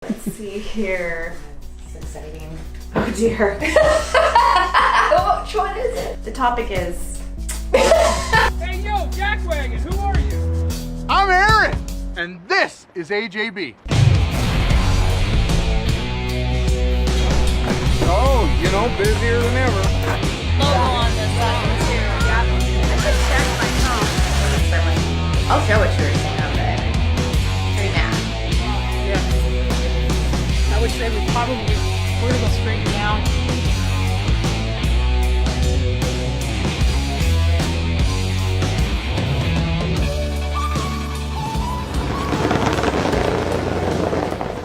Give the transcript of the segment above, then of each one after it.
Let's see here. It's exciting. Oh dear. Which one is it? The topic is... Hey yo, Jackwagon, who are you? I'm Aaron, and this is AJB. Oh, you know, busier than ever. on this one too. Yep. I should check my phone. I'll show what you were saying on the tree map. Yeah. I would say we're gonna go straight down.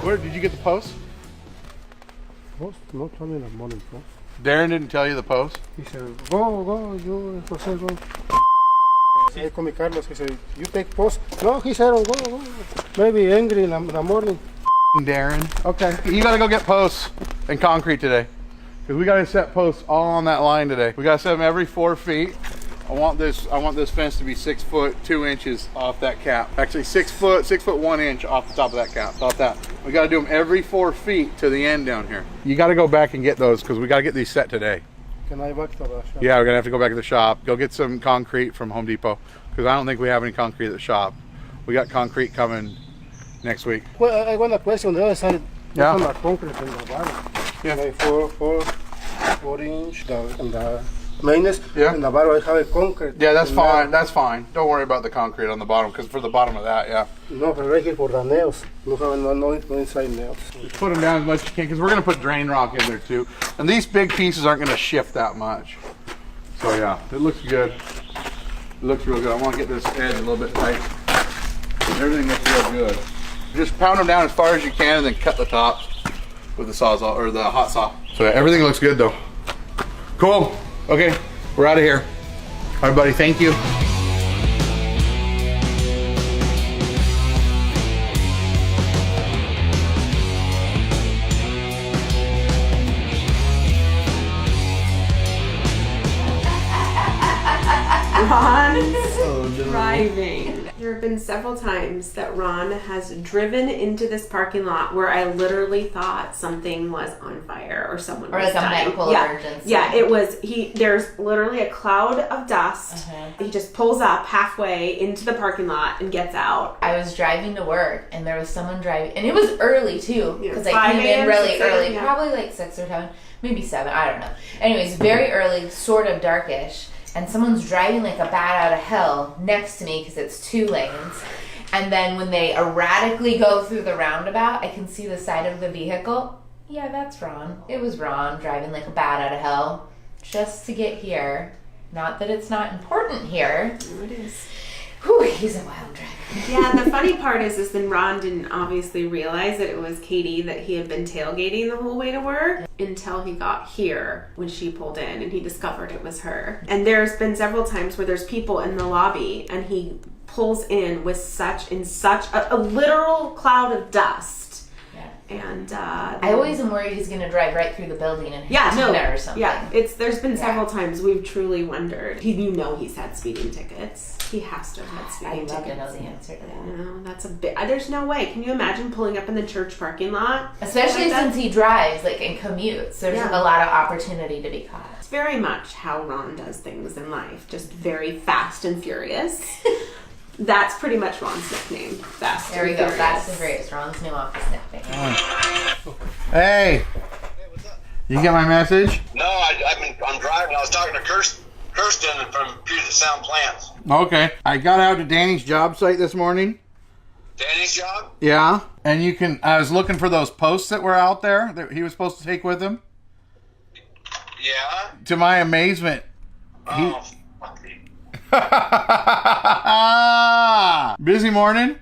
Where did you get the post? Post? No, tell me in the morning, post. Darren didn't tell you the post? He said, go, you, Jose, go. He called me Carlos, he said, you take post? No, he said, go. Maybe angry in the morning. Darren. Okay. You gotta go get posts and concrete today. Because we gotta set posts all on that line today. We gotta set them every 4 feet. I want this fence to be 6 foot 2 inches off that cap. Actually 6 foot 1 inch off the top of that cap. Off that. We gotta do them every 4 feet to the end down here. You gotta go back and get those because we gotta get these set today. Can I back to the shop? Yeah, we're gonna have to go back to the shop. Go get some concrete from Home Depot because I don't think we have any concrete at the shop. We got concrete coming next week. Well, I want a question on the other side. Yeah. On the concrete in the bottom. Yeah. Like 4 inch on the mainest. Yeah. In the bottom I have a concrete. Yeah, that's And fine. That's fine. Don't worry about the concrete on the bottom because for the bottom of that, yeah. No, but right here for the nails. No have no inside nails. Put them down as much as you can because we're going to put drain rock in there too. And these big pieces aren't going to shift that much. So yeah, it looks good. It looks real good. I want to get this edge a little bit tight. Everything looks real good. Just pound them down as far as you can and then cut the tops with the sawzall or the hot saw. So yeah, everything looks good though. Cool. Okay, we're out of here. All right, buddy, thank you. Ron's driving. There have been several times that Ron has driven into this parking lot where I literally thought something was on fire or someone was like a dying. medical emergency. Yeah, it was. There's literally a cloud of dust. He just pulls up halfway into the parking lot and gets out. I was driving to work and there was someone driving, and it was early too because I 5 came in a.m., really 6 a.m., early, yeah. probably like 6 or 7, maybe 7, I don't know. Anyways, very early, sort of darkish, and someone's driving like a bat out of hell next to me because it's 2 lanes. And then when they erratically go through the roundabout, I can see the side of the vehicle. Yeah, that's Ron. It was Ron driving like a bat out of hell just to get here. Not that it's not important here. No, it is. Whew, he's a wild driver. Yeah, the funny part is then Ron didn't obviously realize that it was Katie that he had been tailgating the whole way to work until he got here when she pulled in and he discovered it was her. And there's been several times where there's people in the lobby and he pulls in with such a literal cloud of dust. Yeah. And I always am worried he's going to drive right through the building and hit yeah, no, or something. yeah, there's been several times we've truly wondered. He's had speeding tickets. He has to have had speeding I'd love tickets. to know the answer to that. No, that's a bit. There's no way. Can you imagine pulling up in the church parking lot? Especially like that? since he drives and commutes. There's Yeah. a lot of opportunity to be caught. It's very much how Ron does things in life. Just very fast and furious. That's pretty much Ron's nickname. Fast There we and go. furious. That's the greatest. Ron's new office nickname. Hey, you get my message? No, I'm driving. I was talking to Kirsten from Puget Sound Plants. Okay. I got out to Danny's job site this morning. Danny's job? Yeah. And I was looking for those posts that were out there that he was supposed to take with him. Yeah. To my amazement. Oh, fuck. Busy morning?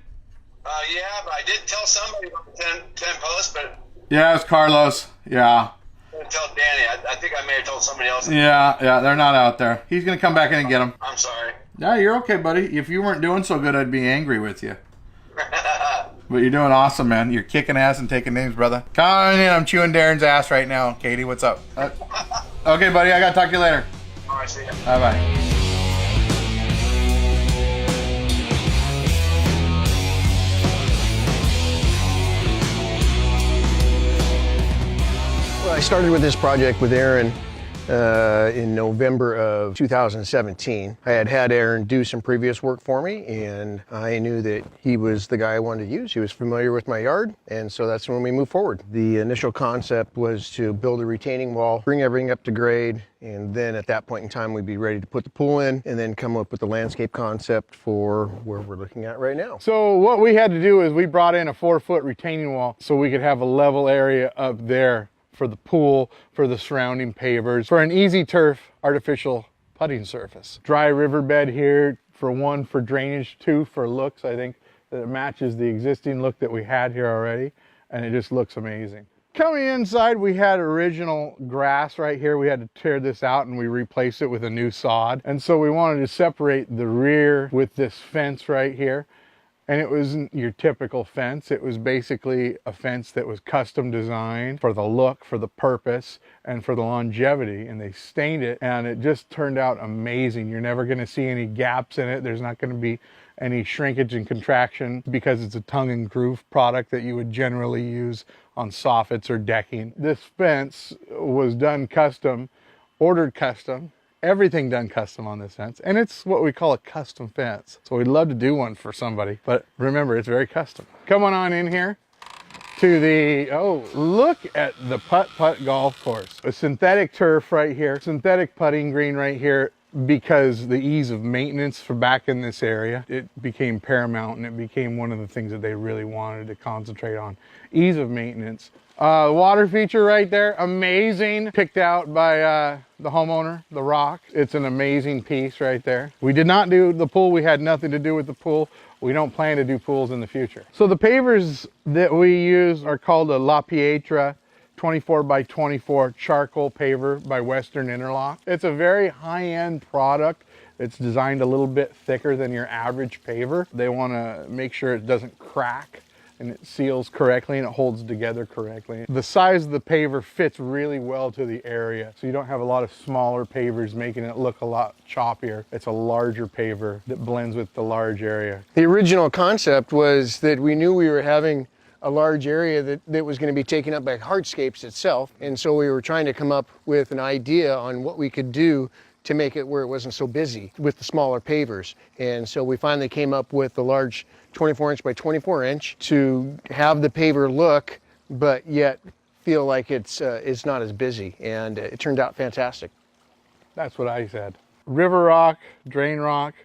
Yeah, but I did tell somebody about the 10 posts, but Yeah, it's Carlos. Yeah. I didn't tell Danny. I think I may have told somebody else. Yeah, they're not out there. He's going to come back in and get them. I'm sorry. Yeah, you're okay, buddy. If you weren't doing so good, I'd be angry with you. But you're doing awesome, man. You're kicking ass and taking names, brother. Coming in, I'm chewing Darren's ass right now. Katie, what's up? Okay, buddy, I got to talk to you later. All right, see ya. Bye-bye. I started with this project with Aaron in November of 2017. I had Aaron do some previous work for me, and I knew that he was the guy I wanted to use. He was familiar with my yard, and so that's when we moved forward. The initial concept was to build a retaining wall, bring everything up to grade, and then at that point in time we'd be ready to put the pool in and then come up with the landscape concept for where we're looking at right now. So what we had to do is we brought in a 4-foot retaining wall so we could have a level area up there for the pool, for the surrounding pavers, for an easy turf artificial putting surface. Dry riverbed here, for one, for drainage, two, for looks. I think that it matches the existing look that we had here already, and it just looks amazing. Coming inside, we had original grass right here. We had to tear this out and we replaced it with a new sod. And so we wanted to separate the rear with this fence right here. And it wasn't your typical fence. It was basically a fence that was custom designed for the look, for the purpose, and for the longevity. And they stained it, and it just turned out amazing. You're never gonna see any gaps in it. There's not gonna be any shrinkage and contraction because it's a tongue and groove product that you would generally use on soffits or decking. This fence was done custom, ordered custom, everything done custom on this fence, and it's what we call a custom fence. So we'd love to do one for somebody, but remember, it's very custom. Coming on in here to the, oh, look at the putt-putt golf course. A synthetic turf right here, synthetic putting green right here, because the ease of maintenance for back in this area, it became paramount, and it became one of the things that they really wanted to concentrate on. Ease of maintenance. The water feature right there, amazing. Picked out by the homeowner, The Rock. It's an amazing piece right there. We did not do the pool. We had nothing to do with the pool. We don't plan to do pools in the future. So the pavers that we use are called a La Pietra 24 by 24 charcoal paver by Western Interlock. It's a very high-end product. It's designed a little bit thicker than your average paver. They want to make sure it doesn't crack and it seals correctly and it holds together correctly. The size of the paver fits really well to the area, so you don't have a lot of smaller pavers making it look a lot choppier. It's a larger paver that blends with the large area. The original concept was that we knew we were having a large area that was going to be taken up by hardscapes itself, and so we were trying to come up with an idea on what we could do to make it where it wasn't so busy with the smaller pavers. And so we finally came up with the large 24-inch by 24-inch to have the paver look, but yet feel like it's not as busy, and it turned out fantastic. That's what I said. River rock, drain rock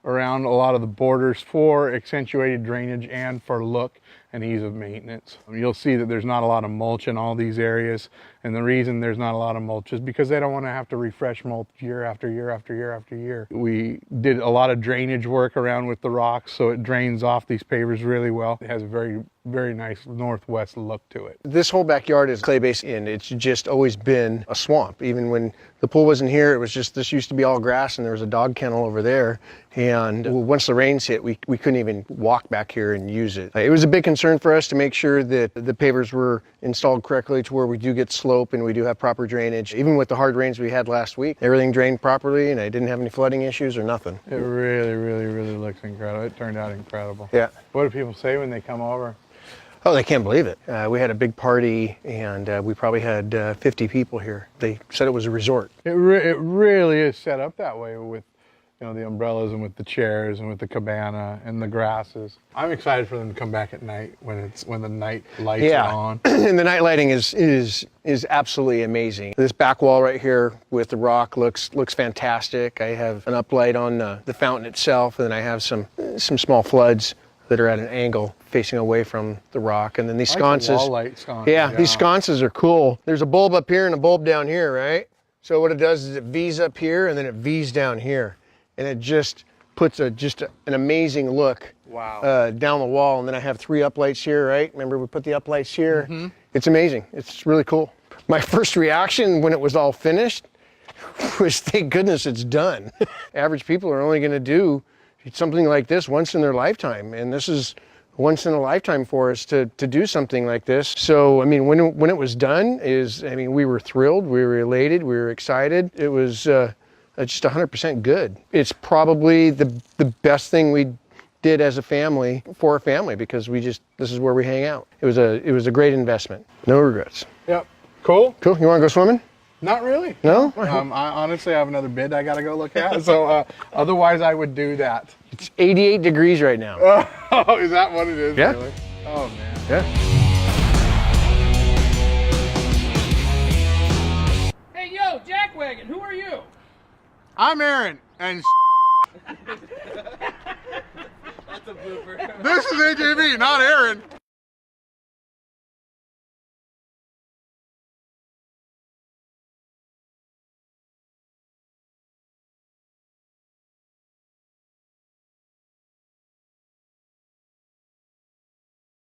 around a lot of the borders for accentuated drainage and for look and ease of maintenance. You'll see that there's not a lot of mulch in all these areas, and the reason there's not a lot of mulch is because they don't want to have to refresh mulch year after year after year after year. We did a lot of drainage work around with the rocks, so it drains off these pavers really well. It has a very, very nice northwest look to it. This whole backyard is clay-based, and it's just always been a swamp. Even when the pool wasn't here, it was just, this used to be all grass, and there was a dog kennel over there. And once the rains hit, we couldn't even walk back here and use it. It was a big concern for us to make sure that the pavers were installed correctly to where we do get slope and we do have proper drainage. Even with the hard rains we had last week, everything drained properly, and I didn't have any flooding issues or nothing. It really, really, really looks incredible. It turned out incredible. Yeah. What do people say when they come over? Oh, they can't believe it. We had a big party, and we probably had 50 people here. They said it was a resort. It really is set up that way with, you know, the umbrellas and with the chairs and with the cabana and the grasses. I'm excited for them to come back at night when the night lights are on. And the night lighting is absolutely amazing. This back wall right here with the rock looks fantastic. I have an uplight on the fountain itself, and then I have some small floods that are at an angle facing away from the rock. And then these sconces. Like the wall light sconces. Yeah, these sconces are cool. There's a bulb up here and a bulb down here, right? So what it does is it V's up here and then it V's down here. And it just puts an amazing look down the wall. And then I have 3 uplights here, right? Remember we put the uplights here? Mm-hmm. It's amazing. It's really cool. My first reaction when it was all finished was, thank goodness it's done. Average people are only gonna do something like this once in their lifetime. And this is once in a lifetime for us to do something like this. So, I mean, when it was done we were thrilled, we were elated, we were excited. It was just 100% good. It's probably the best thing we did as a family for a family, because this is where we hang out. It was a great investment. No regrets. Yep. Cool? Cool. You want to go swimming? Not really. No? I honestly have another bid I gotta go look at. So otherwise I would do that. It's 88 degrees right now. Oh, is that what it is? Yeah. Really? Oh man. Yeah. Hey, yo, Jackwagon, who are you? I'm Aaron, and That's a blooper. this is AJB, not Aaron.